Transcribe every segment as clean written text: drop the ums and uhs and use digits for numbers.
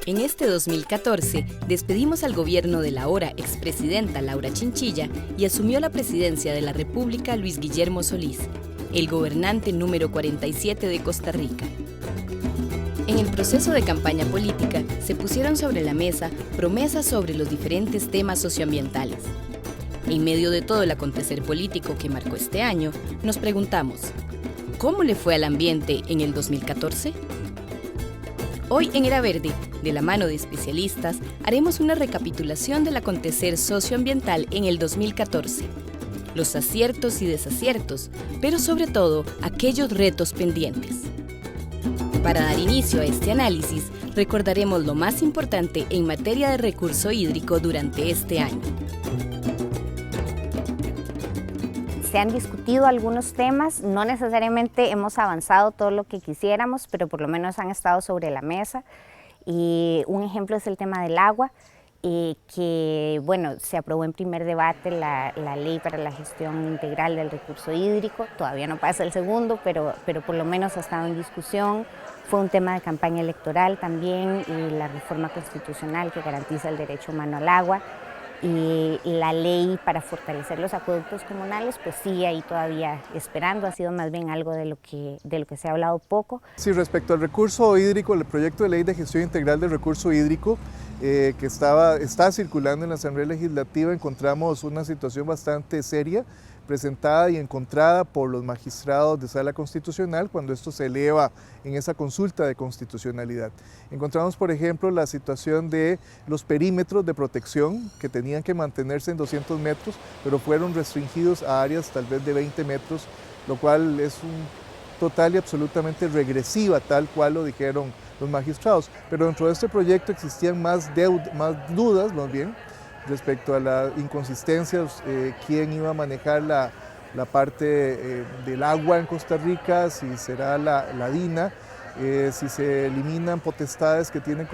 En este 2014, despedimos al gobierno de la ahora expresidenta Laura Chinchilla y asumió la presidencia de la República Luis Guillermo Solís, el gobernante número 47 de Costa Rica. En el proceso de campaña política se pusieron sobre la mesa promesas sobre los diferentes temas socioambientales. En medio de todo el acontecer político que marcó este año, nos preguntamos, ¿cómo le fue al ambiente en el 2014? Hoy en Era Verde, de la mano de especialistas, haremos una recapitulación del acontecer socioambiental en el 2014, los aciertos y desaciertos, pero sobre todo aquellos retos pendientes. Para dar inicio a este análisis, recordaremos lo más importante en materia de recurso hídrico durante este año. Se han discutido algunos temas, no necesariamente hemos avanzado todo lo que quisiéramos, pero por lo menos han estado sobre la mesa. Y un ejemplo es el tema del agua, que bueno, se aprobó en primer debate la ley para la gestión integral del recurso hídrico, todavía no pasa el segundo, pero por lo menos ha estado en discusión. Fue un tema de campaña electoral también, y la reforma constitucional que garantiza el derecho humano al agua. Y la ley para fortalecer los acueductos comunales pues sigue ahí todavía esperando, ha sido más bien algo de lo que se ha hablado poco. Sí, respecto al recurso hídrico, el proyecto de ley de gestión integral del recurso hídrico que está circulando en la Asamblea Legislativa, encontramos una situación bastante seria, presentada y encontrada por los magistrados de Sala Constitucional cuando esto se eleva en esa consulta de constitucionalidad. Encontramos, por ejemplo, la situación de los perímetros de protección que tenían que mantenerse en 200 metros, pero fueron restringidos a áreas tal vez de 20 metros, lo cual es total y absolutamente regresiva, tal cual lo dijeron los magistrados. Pero dentro de este proyecto existían más dudas, más bien, respecto a las inconsistencias, quién iba a manejar la parte del agua en Costa Rica, si será la DINA, si se eliminan potestades que tiene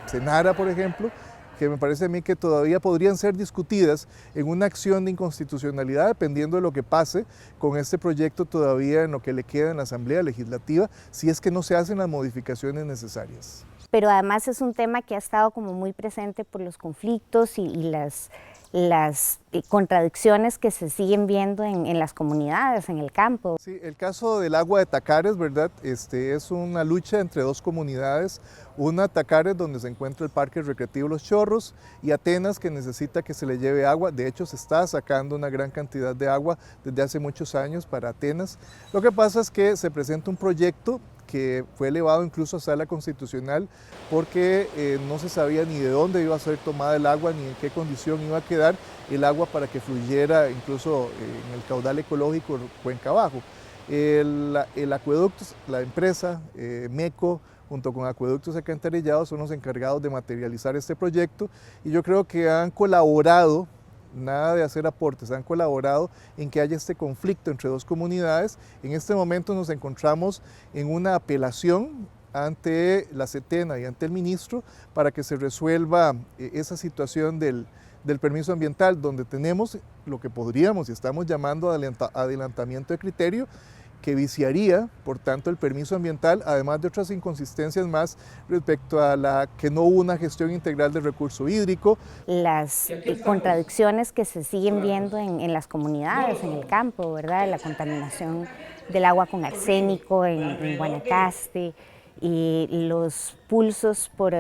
Senara, por ejemplo, que me parece a mí que todavía podrían ser discutidas en una acción de inconstitucionalidad, dependiendo de lo que pase con este proyecto todavía en lo que le queda en la Asamblea Legislativa, si es que no se hacen las modificaciones necesarias. Pero además es un tema que ha estado como muy presente por los conflictos y las contradicciones que se siguen viendo en las comunidades, en el campo. Sí, el caso del agua de Tacares, ¿verdad? Es una lucha entre dos comunidades, una Tacares donde se encuentra el Parque Recreativo Los Chorros y Atenas que necesita que se le lleve agua. De hecho se está sacando una gran cantidad de agua desde hace muchos años para Atenas. Lo que pasa es que se presenta un proyecto que fue elevado incluso a Sala Constitucional porque no se sabía ni de dónde iba a ser tomada el agua ni en qué condición iba a quedar el agua para que fluyera incluso en el caudal ecológico Cuenca Abajo. El acueducto, la empresa MECO, junto con Acueductos Alcantarillados, son los encargados de materializar este proyecto y yo creo que han colaborado, nada de hacer aportes, han colaborado en que haya este conflicto entre dos comunidades. En este momento nos encontramos en una apelación ante la CETENA y ante el ministro para que se resuelva esa situación del permiso ambiental, donde tenemos lo que podríamos y estamos llamando adelantamiento de criterio, que viciaría, por tanto, el permiso ambiental, además de otras inconsistencias más respecto a que no hubo una gestión integral del recurso hídrico. Las contradicciones que se siguen viendo en las comunidades, en el campo, ¿verdad? La contaminación del agua con arsénico en Guanacaste y los pulsos por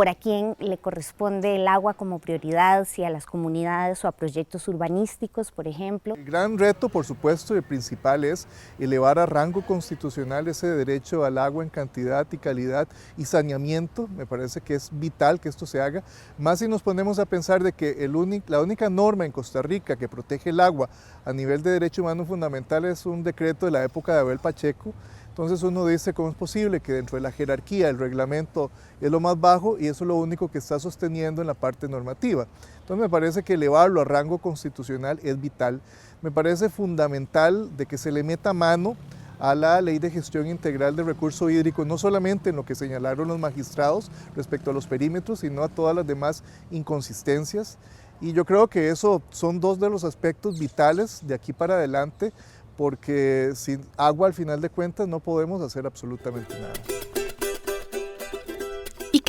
a quién le corresponde el agua como prioridad, si a las comunidades o a proyectos urbanísticos, por ejemplo. El gran reto, por supuesto, y el principal es elevar a rango constitucional ese derecho al agua en cantidad y calidad y saneamiento. Me parece que es vital que esto se haga, más si nos ponemos a pensar de que la única norma en Costa Rica que protege el agua a nivel de derecho humano fundamental es un decreto de la época de Abel Pacheco. Entonces uno dice cómo es posible que dentro de la jerarquía el reglamento es lo más bajo y eso es lo único que está sosteniendo en la parte normativa. Entonces me parece que elevarlo a rango constitucional es vital. Me parece fundamental de que se le meta mano a la Ley de Gestión Integral del Recurso Hídrico, no solamente en lo que señalaron los magistrados respecto a los perímetros, sino a todas las demás inconsistencias. Y yo creo que eso son dos de los aspectos vitales de aquí para adelante, porque sin agua al final de cuentas no podemos hacer absolutamente nada.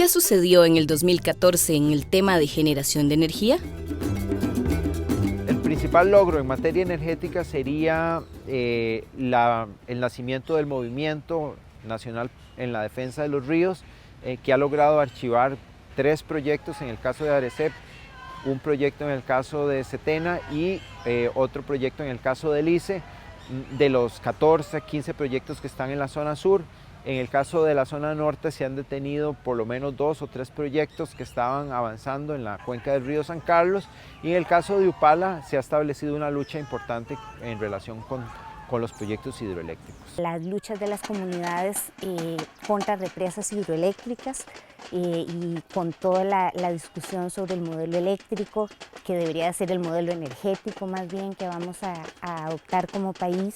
¿Qué sucedió en el 2014 en el tema de generación de energía? El principal logro en materia energética sería el nacimiento del Movimiento Nacional en la Defensa de los Ríos, que ha logrado archivar 3 proyectos en el caso de Arecep, un proyecto en el caso de Setena y otro proyecto en el caso del ICE. De los 14, 15 proyectos que están en la zona sur, en el caso de la zona norte se han detenido por lo menos 2 o 3 proyectos que estaban avanzando en la cuenca del río San Carlos, y en el caso de Upala se ha establecido una lucha importante en relación con los proyectos hidroeléctricos. Las luchas de las comunidades contra represas hidroeléctricas y con toda la discusión sobre el modelo eléctrico, que debería ser el modelo energético más bien que vamos a adoptar como país,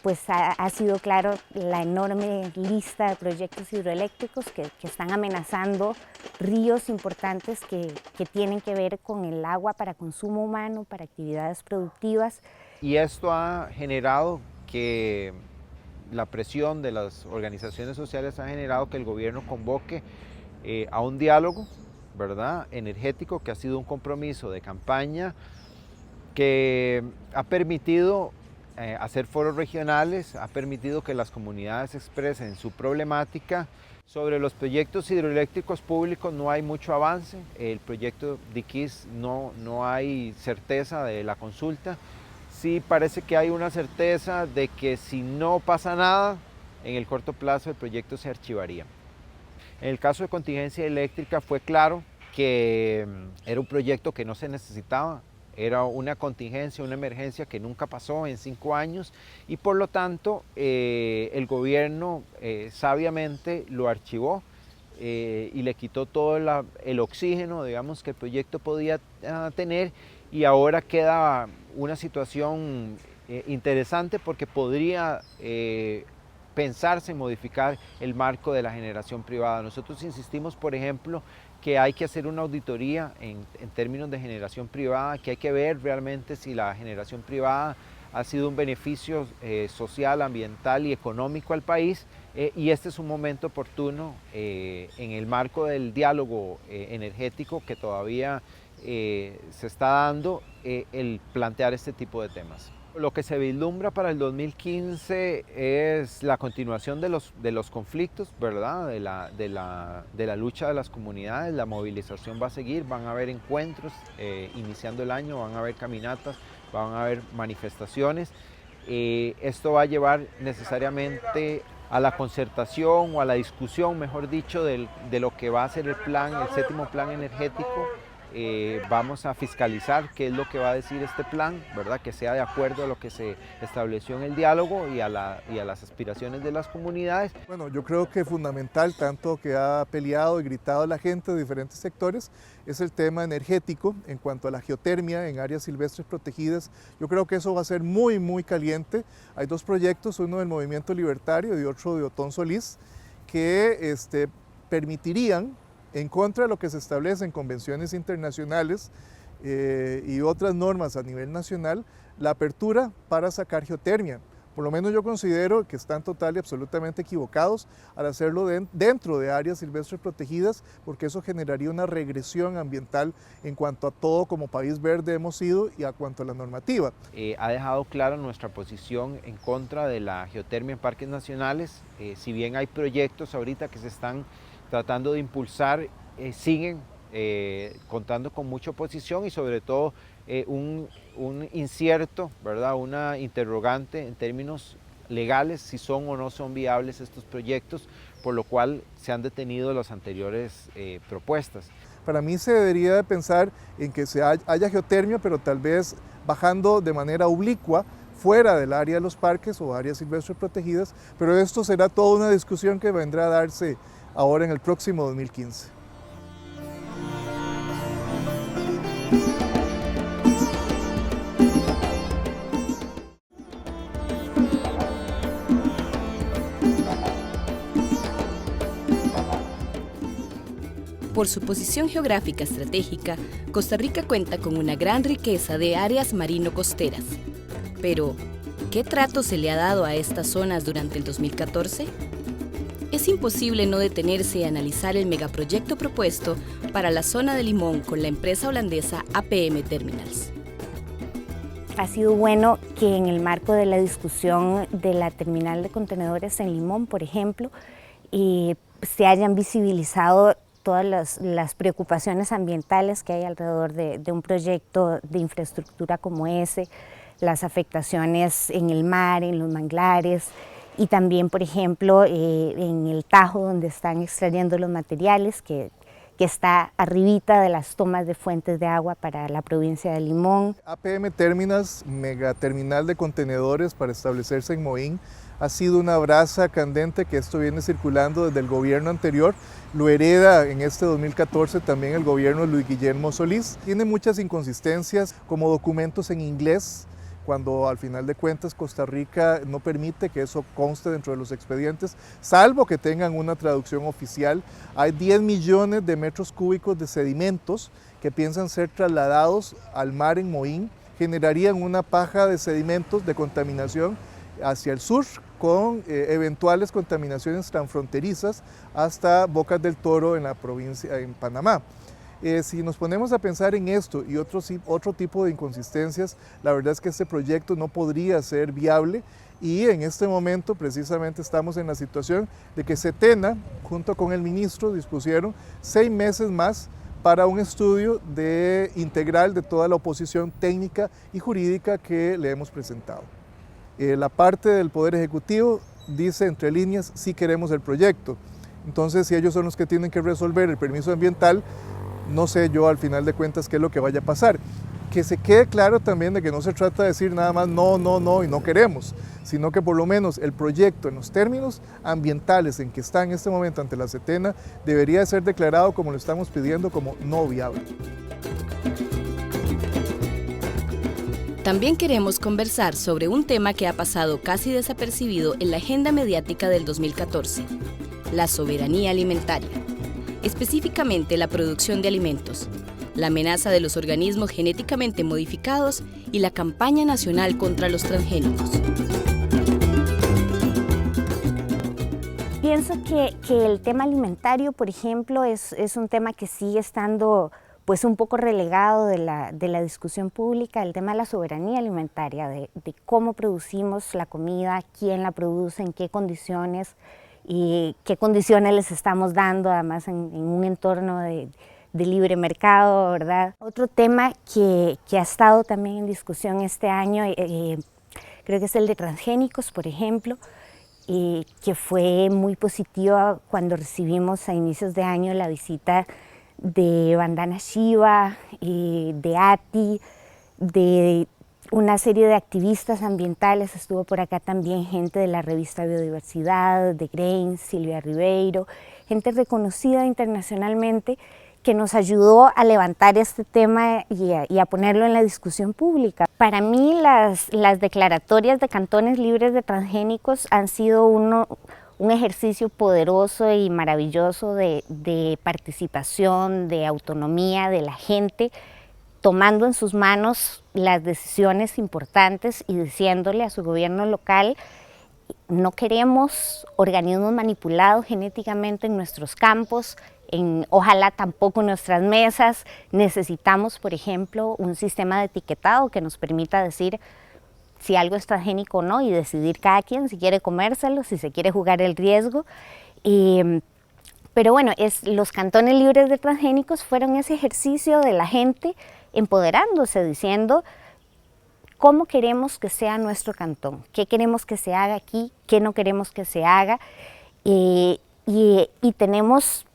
pues ha sido claro la enorme lista de proyectos hidroeléctricos que están amenazando ríos importantes que tienen que ver con el agua para consumo humano, para actividades productivas. Y esto ha generado que la presión de las organizaciones sociales ha generado que el gobierno convoque a un diálogo, ¿verdad?, energético, que ha sido un compromiso de campaña que ha permitido hacer foros regionales, ha permitido que las comunidades expresen su problemática. Sobre los proyectos hidroeléctricos públicos no hay mucho avance. El proyecto de Iquiz no hay certeza de la consulta. Sí parece que hay una certeza de que si no pasa nada, en el corto plazo el proyecto se archivaría. En el caso de contingencia eléctrica fue claro que era un proyecto que no se necesitaba, era una contingencia, una emergencia que nunca pasó en 5 años, y por lo tanto el gobierno sabiamente lo archivó y le quitó todo el oxígeno, digamos, que el proyecto podía tener, y ahora queda una situación interesante porque podría pensarse en modificar el marco de la generación privada. Nosotros insistimos, por ejemplo, que hay que hacer una auditoría en términos de generación privada, que hay que ver realmente si la generación privada ha sido un beneficio social, ambiental y económico al país, y este es un momento oportuno en el marco del diálogo energético que todavía se está dando, el plantear este tipo de temas. Lo que se vislumbra para el 2015 es la continuación de los conflictos, ¿verdad?, de la lucha de las comunidades. La movilización va a seguir, van a haber encuentros iniciando el año, van a haber caminatas, van a haber manifestaciones. Esto va a llevar necesariamente a la concertación o a la discusión, mejor dicho, de lo que va a ser el plan, el 7º plan energético. Vamos a fiscalizar qué es lo que va a decir este plan, ¿verdad?, que sea de acuerdo a lo que se estableció en el diálogo y a las aspiraciones de las comunidades. Bueno, yo creo que fundamental, tanto que ha peleado y gritado la gente de diferentes sectores, es el tema energético en cuanto a la geotermia en áreas silvestres protegidas. Yo creo que eso va a ser muy, muy caliente. Hay 2 proyectos, uno del Movimiento Libertario y otro de Otón Solís, que permitirían, en contra de lo que se establece en convenciones internacionales y otras normas a nivel nacional, la apertura para sacar geotermia. Por lo menos yo considero que están total y absolutamente equivocados al hacerlo dentro de áreas silvestres protegidas, porque eso generaría una regresión ambiental en cuanto a todo como país verde hemos sido y a cuanto a la normativa. Ha dejado clara nuestra posición en contra de la geotermia en parques nacionales. Si bien hay proyectos ahorita que se están tratando de impulsar, siguen contando con mucha oposición y sobre todo un incierto, ¿verdad?, una interrogante en términos legales si son o no son viables estos proyectos, por lo cual se han detenido las anteriores propuestas. Para mí se debería de pensar en que haya geotermia, pero tal vez bajando de manera oblicua fuera del área de los parques o áreas silvestres protegidas, pero esto será toda una discusión que vendrá a darse ahora en el próximo 2015. Por su posición geográfica estratégica, Costa Rica cuenta con una gran riqueza de áreas marino-costeras. Pero, ¿qué trato se le ha dado a estas zonas durante el 2014? es imposible no detenerse y analizar el megaproyecto propuesto para la zona de Limón con la empresa holandesa APM Terminals. Ha sido bueno que en el marco de la discusión de la terminal de contenedores en Limón, por ejemplo, se hayan visibilizado todas las preocupaciones ambientales que hay alrededor de un proyecto de infraestructura como ese, las afectaciones en el mar, en los manglares, y también, por ejemplo, en el Tajo, donde están extrayendo los materiales, que está arribita de las tomas de fuentes de agua para la provincia de Limón. APM Terminals, megaterminal de contenedores para establecerse en Moín, ha sido una brasa candente que esto viene circulando desde el gobierno anterior. Lo hereda en este 2014 también el gobierno de Luis Guillermo Solís. Tiene muchas inconsistencias como documentos en inglés, cuando al final de cuentas Costa Rica no permite que eso conste dentro de los expedientes, salvo que tengan una traducción oficial. Hay 10 millones de metros cúbicos de sedimentos que piensan ser trasladados al mar en Moín, generarían una paja de sedimentos de contaminación hacia el sur, con eventuales contaminaciones transfronterizas hasta Bocas del Toro en la provincia, en Panamá. Si nos ponemos a pensar en esto y otro tipo de inconsistencias, la verdad es que este proyecto no podría ser viable, y en este momento precisamente estamos en la situación de que Setena, junto con el ministro, dispusieron 6 meses más para un estudio integral de toda la oposición técnica y jurídica que le hemos presentado. La parte del Poder Ejecutivo dice entre líneas: sí queremos el proyecto. Entonces, si ellos son los que tienen que resolver el permiso ambiental, no sé yo al final de cuentas qué es lo que vaya a pasar. Que se quede claro también de que no se trata de decir nada más no, no, no y no queremos, sino que por lo menos el proyecto en los términos ambientales en que está en este momento ante la Setena debería ser declarado, como lo estamos pidiendo, como no viable. También queremos conversar sobre un tema que ha pasado casi desapercibido en la agenda mediática del 2014, la soberanía alimentaria. Específicamente la producción de alimentos, la amenaza de los organismos genéticamente modificados y la campaña nacional contra los transgénicos. Pienso que el tema alimentario, por ejemplo, es un tema que sigue estando pues un poco relegado de la discusión pública, el tema de la soberanía alimentaria, de cómo producimos la comida, quién la produce, en qué condiciones, y qué condiciones les estamos dando, además en un entorno de libre mercado, ¿verdad? Otro tema que ha estado también en discusión este año, creo que es el de transgénicos, por ejemplo, que fue muy positiva cuando recibimos a inicios de año la visita de Vandana Shiva, de ATI, de una serie de activistas ambientales. Estuvo por acá también gente de la revista Biodiversidad, de Grain, Silvia Ribeiro, gente reconocida internacionalmente que nos ayudó a levantar este tema y a ponerlo en la discusión pública. Para mí las declaratorias de cantones libres de transgénicos han sido un ejercicio poderoso y maravilloso de participación, de autonomía de la gente, tomando en sus manos las decisiones importantes y diciéndole a su gobierno local: no queremos organismos manipulados genéticamente en nuestros campos, ojalá tampoco en nuestras mesas. Necesitamos, por ejemplo, un sistema de etiquetado que nos permita decir si algo es transgénico o no, y decidir cada quien si quiere comérselo, si se quiere jugar el riesgo. Pero bueno, los cantones libres de transgénicos fueron ese ejercicio de la gente empoderándose, diciendo cómo queremos que sea nuestro cantón, qué queremos que se haga aquí, qué no queremos que se haga. Y tenemos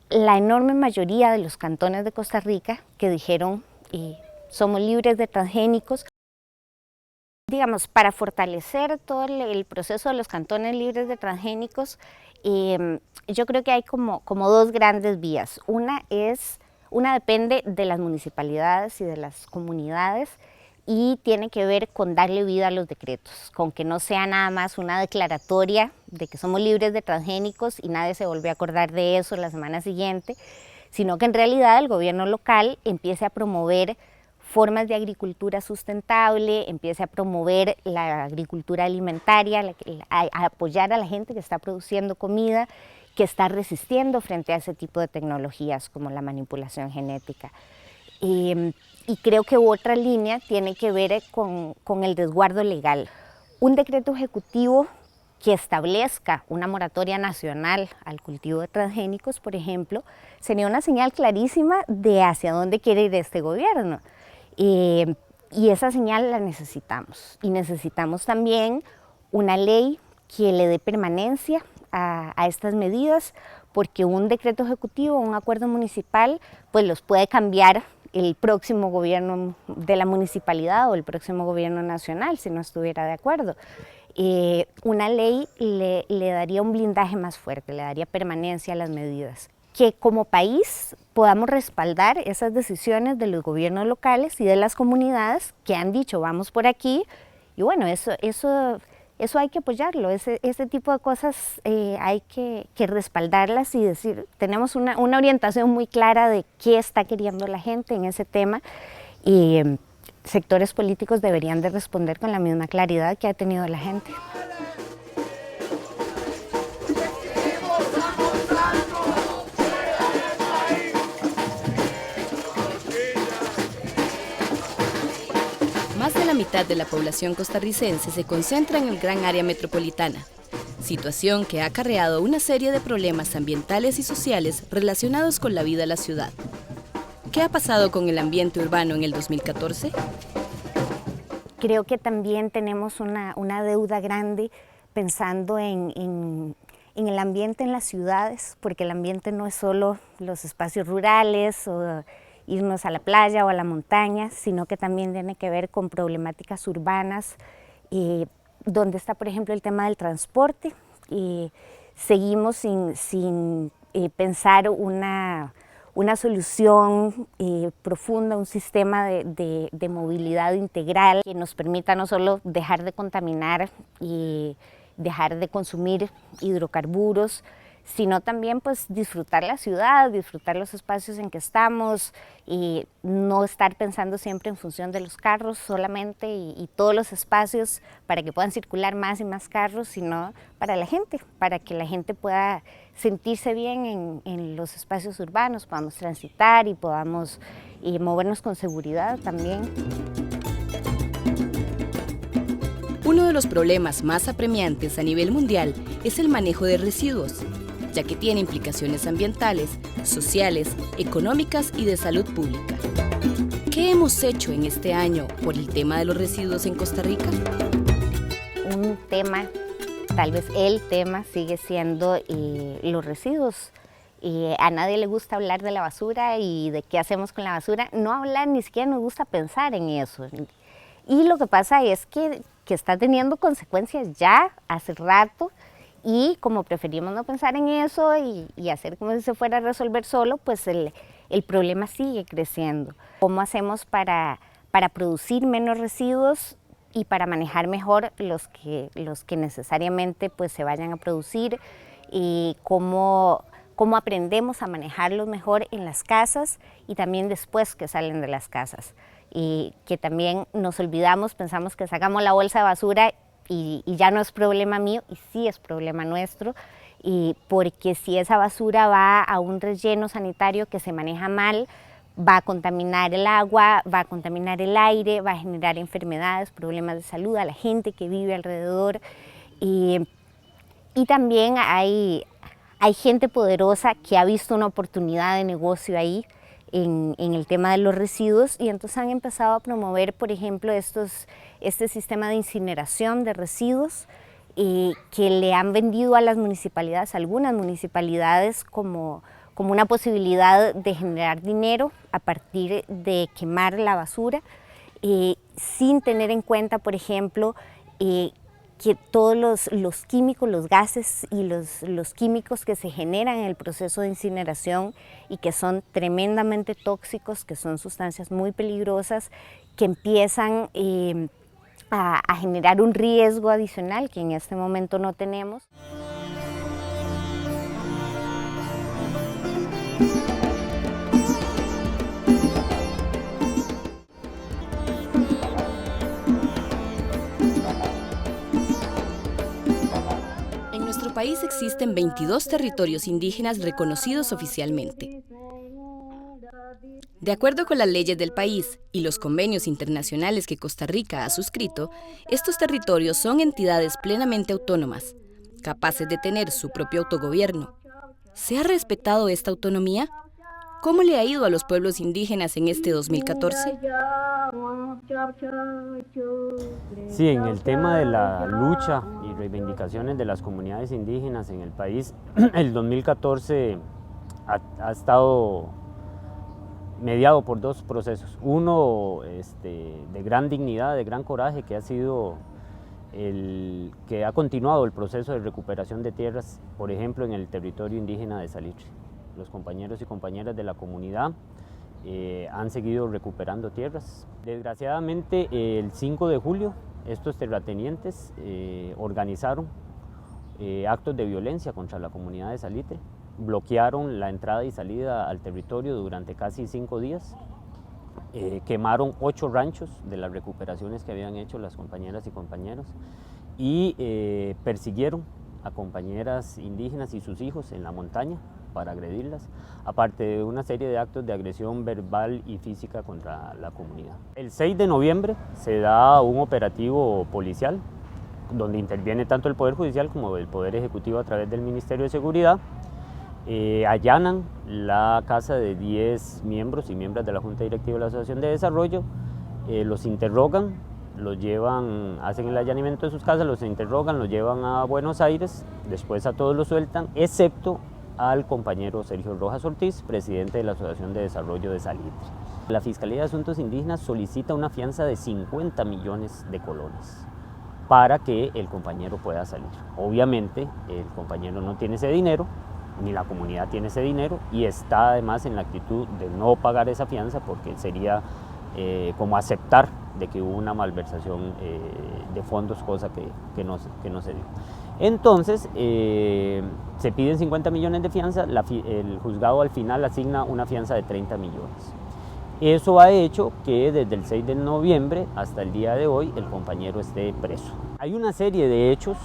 la enorme mayoría de los cantones de Costa Rica que dijeron somos libres de transgénicos. Digamos, para fortalecer todo el proceso de los cantones libres de transgénicos, yo creo que hay como 2 grandes vías. Una depende de las municipalidades y de las comunidades, y tiene que ver con darle vida a los decretos, con que no sea nada más una declaratoria de que somos libres de transgénicos y nadie se volvió a acordar de eso la semana siguiente, sino que en realidad el gobierno local empiece a promover formas de agricultura sustentable, empiece a promover la agricultura alimentaria, a apoyar a la gente que está produciendo comida, que está resistiendo frente a ese tipo de tecnologías como la manipulación genética. Y creo que otra línea tiene que ver con el resguardo legal. Un decreto ejecutivo que establezca una moratoria nacional al cultivo de transgénicos, por ejemplo, sería una señal clarísima de hacia dónde quiere ir este gobierno. Y esa señal la necesitamos. Y necesitamos también una ley que le dé permanencia a estas medidas, porque un decreto ejecutivo, un acuerdo municipal, pues los puede cambiar el próximo gobierno de la municipalidad o el próximo gobierno nacional si no estuviera de acuerdo. Una ley le daría un blindaje más fuerte, le daría permanencia a las medidas. Que como país podamos respaldar esas decisiones de los gobiernos locales y de las comunidades que han dicho vamos por aquí, y bueno, eso hay que apoyarlo, ese tipo de cosas hay que respaldarlas y decir, tenemos una orientación muy clara de qué está queriendo la gente en ese tema, y sectores políticos deberían de responder con la misma claridad que ha tenido la gente. Más de la mitad de la población costarricense se concentra en el gran área metropolitana, situación que ha acarreado una serie de problemas ambientales y sociales relacionados con la vida de la ciudad. ¿Qué ha pasado con el ambiente urbano en el 2014? Creo que también tenemos una deuda grande pensando en el ambiente en las ciudades, porque el ambiente no es solo los espacios rurales o irnos a la playa o a la montaña, sino que también tiene que ver con problemáticas urbanas, donde está, por ejemplo, el tema del transporte. Seguimos sin pensar una solución profunda, un sistema de movilidad integral que nos permita no solo dejar de contaminar y dejar de consumir hidrocarburos, sino también pues disfrutar la ciudad, disfrutar los espacios en que estamos y no estar pensando siempre en función de los carros solamente y todos los espacios para que puedan circular más y más carros, sino para la gente, para que la gente pueda sentirse bien en los espacios urbanos, podamos transitar y podamos movernos con seguridad también. Uno de los problemas más apremiantes a nivel mundial es el manejo de residuos, ya que tiene implicaciones ambientales, sociales, económicas y de salud pública. ¿Qué hemos hecho en este año por el tema de los residuos en Costa Rica? Un tema, tal vez el tema, sigue siendo los residuos. A nadie le gusta hablar de la basura y de qué hacemos con la basura. No hablar, ni siquiera nos gusta pensar en eso. Y lo que pasa es que está teniendo consecuencias ya hace rato, y como preferimos no pensar en eso y hacer como si se fuera a resolver solo, pues el problema sigue creciendo. ¿Cómo hacemos para producir menos residuos y para manejar mejor los que necesariamente pues se vayan a producir? Y cómo aprendemos a manejarlos mejor en las casas y también después que salen de las casas. Y que también nos olvidamos, pensamos que sacamos la bolsa de basura y ya no es problema mío, y sí es problema nuestro, y porque si esa basura va a un relleno sanitario que se maneja mal, va a contaminar el agua, va a contaminar el aire, va a generar enfermedades, problemas de salud a la gente que vive alrededor. Y también hay gente poderosa que ha visto una oportunidad de negocio ahí en el tema de los residuos, y entonces han empezado a promover, por ejemplo, este sistema de incineración de residuos que le han vendido a las municipalidades, algunas municipalidades, como una posibilidad de generar dinero a partir de quemar la basura, sin tener en cuenta, por ejemplo, que todos los químicos, los gases y los químicos que se generan en el proceso de incineración y que son tremendamente tóxicos, que son sustancias muy peligrosas, que empiezan a generar un riesgo adicional que en este momento no tenemos. país existen 22 territorios indígenas reconocidos oficialmente. De acuerdo con las leyes del país y los convenios internacionales que Costa Rica ha suscrito, estos territorios son entidades plenamente autónomas, capaces de tener su propio autogobierno. ¿Se ha respetado esta autonomía? ¿Cómo le ha ido a los pueblos indígenas en este 2014? Sí, en el tema de la lucha y reivindicaciones de las comunidades indígenas en el país, el 2014 ha estado mediado por dos procesos. Uno de gran dignidad, de gran coraje, que ha sido que ha continuado el proceso de recuperación de tierras, por ejemplo, en el territorio indígena de Salitre. Los compañeros y compañeras de la comunidad han seguido recuperando tierras. Desgraciadamente, el 5 de julio, estos terratenientes organizaron actos de violencia contra la comunidad de Salitre, bloquearon la entrada y salida al territorio durante casi 5 días, quemaron 8 ranchos de las recuperaciones que habían hecho las compañeras y compañeros y persiguieron a compañeras indígenas y sus hijos en la montaña para agredirlas, aparte de una serie de actos de agresión verbal y física contra la comunidad. El 6 de noviembre se da un operativo policial donde interviene tanto el Poder Judicial como el Poder Ejecutivo a través del Ministerio de Seguridad. Allanan la casa de 10 miembros y miembros de la Junta Directiva de la Asociación de Desarrollo, los interrogan, los llevan, hacen el allanamiento de sus casas, los interrogan, los llevan a Buenos Aires, después a todos los sueltan, excepto al compañero Sergio Rojas Ortiz, presidente de la Asociación de Desarrollo de Salitre. La Fiscalía de Asuntos Indígenas solicita una fianza de 50 millones de colones para que el compañero pueda salir. Obviamente el compañero no tiene ese dinero, ni la comunidad tiene ese dinero, y está además en la actitud de no pagar esa fianza porque sería como aceptar de que hubo una malversación de fondos, cosa que no se dio. Entonces, se piden 50 millones de fianza, el juzgado al final asigna una fianza de 30 millones. Eso ha hecho que desde el 6 de noviembre hasta el día de hoy el compañero esté preso. Hay una serie de hechos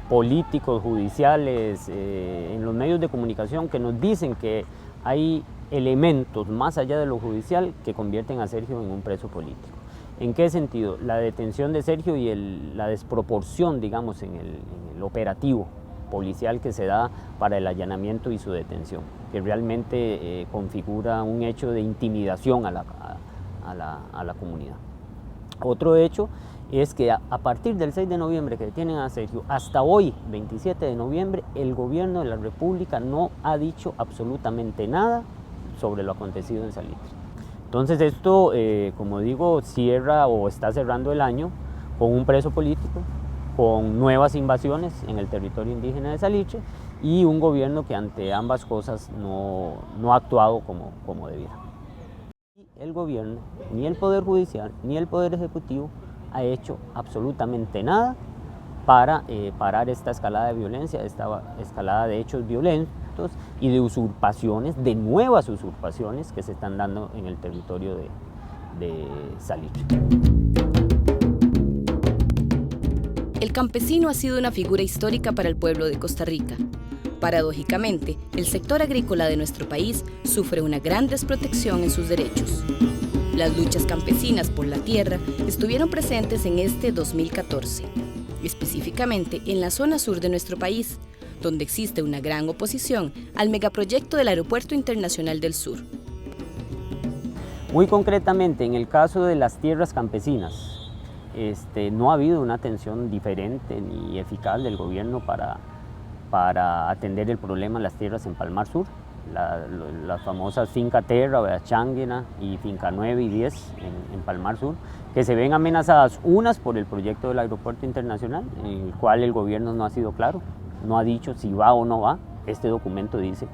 políticos, judiciales, en los medios de comunicación que nos dicen que hay elementos más allá de lo judicial que convierten a Sergio en un preso político. ¿En qué sentido? La detención de Sergio y la desproporción, digamos, en el operativo policial que se da para el allanamiento y su detención, que realmente configura un hecho de intimidación a la comunidad. Otro hecho es que a partir del 6 de noviembre que detienen a Sergio, hasta hoy, 27 de noviembre, el gobierno de la República no ha dicho absolutamente nada sobre lo acontecido en Salitre. Entonces esto, como digo, cierra o está cerrando el año con un preso político, con nuevas invasiones en el territorio indígena de Salitre y un gobierno que ante ambas cosas no ha actuado como debiera. El gobierno, ni el Poder Judicial, ni el Poder Ejecutivo ha hecho absolutamente nada para parar esta escalada de violencia, esta escalada de hechos violentos y de usurpaciones, de nuevas usurpaciones que se están dando en el territorio de Salitre. El campesino ha sido una figura histórica para el pueblo de Costa Rica. Paradójicamente, el sector agrícola de nuestro país sufre una gran desprotección en sus derechos. Las luchas campesinas por la tierra estuvieron presentes en este 2014, específicamente en la zona sur de nuestro país, donde existe una gran oposición al megaproyecto del Aeropuerto Internacional del Sur. Muy concretamente, en el caso de las tierras campesinas, no ha habido una atención diferente ni eficaz del gobierno para atender el problema en las tierras en Palmar Sur, las famosas Finca Terra, Changuina y Finca 9 y 10 en Palmar Sur, que se ven amenazadas unas por el proyecto del Aeropuerto Internacional, en el cual el gobierno no ha sido claro, no ha dicho si va o no va. Este documento dice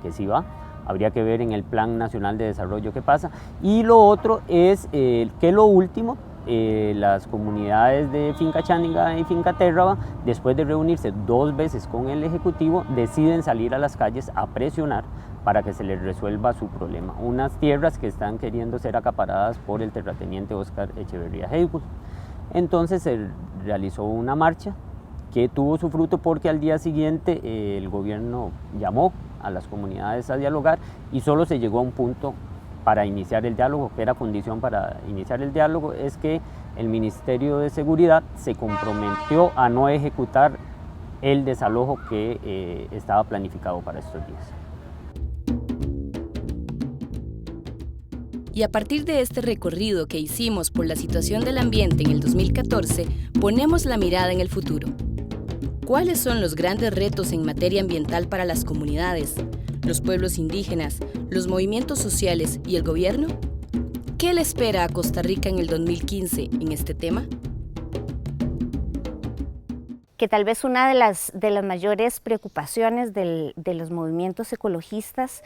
que sí va. Habría que ver en el Plan Nacional de Desarrollo qué pasa. Y lo otro es que lo último, las comunidades de Finca Changuina y Finca Terra, después de reunirse 2 veces con el Ejecutivo, deciden salir a las calles a presionar para que se les resuelva su problema. Unas tierras que están queriendo ser acaparadas por el terrateniente Oscar Echeverría Haywood. Entonces se realizó una marcha que tuvo su fruto porque al día siguiente el gobierno llamó a las comunidades a dialogar y solo se llegó a un punto para iniciar el diálogo, que era condición para iniciar el diálogo, es que el Ministerio de Seguridad se comprometió a no ejecutar el desalojo que estaba planificado para estos días. Y a partir de este recorrido que hicimos por la situación del ambiente en el 2014, ponemos la mirada en el futuro. ¿Cuáles son los grandes retos en materia ambiental para las comunidades, los pueblos indígenas, los movimientos sociales y el gobierno? ¿Qué le espera a Costa Rica en el 2015 en este tema? Que tal vez una de las mayores preocupaciones de los movimientos ecologistas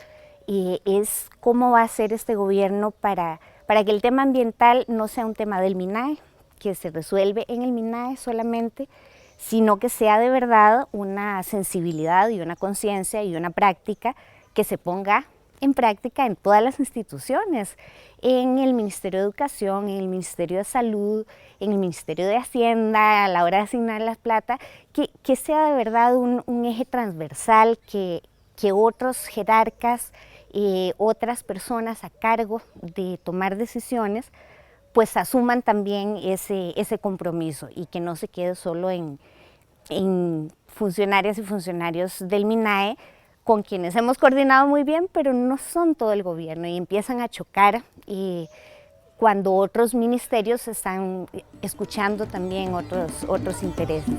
es cómo va a ser este gobierno para que el tema ambiental no sea un tema del MINAE, que se resuelve en el MINAE solamente, sino que sea de verdad una sensibilidad y una conciencia y una práctica que se ponga en práctica en todas las instituciones, en el Ministerio de Educación, en el Ministerio de Salud, en el Ministerio de Hacienda, a la hora de asignar la plata, que sea de verdad un eje transversal, que otros jerarcas, otras personas a cargo de tomar decisiones, pues asuman también ese compromiso y que no se quede solo en funcionarias y funcionarios del MINAE, con quienes hemos coordinado muy bien, pero no son todo el gobierno y empiezan a chocar cuando otros ministerios están escuchando también otros intereses.